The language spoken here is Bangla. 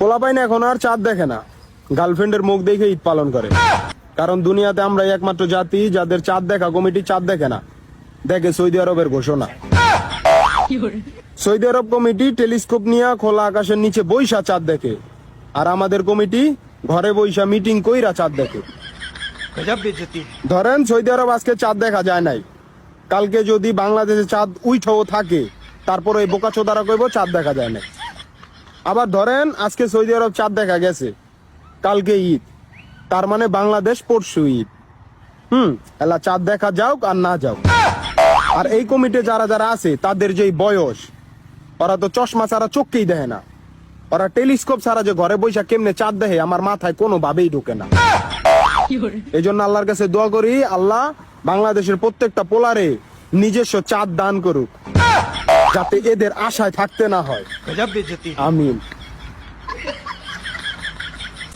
পোলাপাইন এখন আর চাঁদ দেখে না, গার্লফ্রেন্ডের মুখ দেখে ঈদ পালন করে। কারণ দুনিয়াতে আমরা একমাত্র জাতি যাদের চাঁদ দেখা কমিটি চাঁদ দেখে না, দেখে সৌদি আরবের ঘোষণা। সৌদি আরব কমিটি টেলিস্কোপ নিয়ে খোলা আকাশের নিচে বৈশা চাঁদ দেখে, আর আমাদের কমিটি ঘরে বৈশা মিটিং কইরা চাঁদ দেখে। ধরেন সৌদি আরব আজকে চাঁদ দেখা যায় নাই, কালকে যদি বাংলাদেশে চাঁদ উইঠাও থাকে, তারপরে এই বোকাচোদারা কইব চাঁদ দেখা যায় নাই। আবার ধরেন আজকে সৌদি আরব চাঁদ দেখা গেছে, কালকে ঈদ, তার মানে বাংলাদেশ পরশু ঈদ। এলা চাঁদ দেখা যাও আর না যাও। আর এই কমিটি যারা যারা আছে তাদের যেই বয়স, ওরা তো চশমা ছাড়া চোখকেই দেখে না, ওরা টেলিস্কোপ ছাড়া যে ঘরে বৈশা কেমনে চাঁদ দেখে আমার মাথায় কোনো ভাবেই ঢোকে না। এই জন্য আল্লাহর কাছে দোয়া করি, আল্লাহ বাংলাদেশের প্রত্যেকটা পোলারে নিজস্ব চাঁদ দান করুক, যাতে এদের আশায় থাকতে না হয়। আমিন।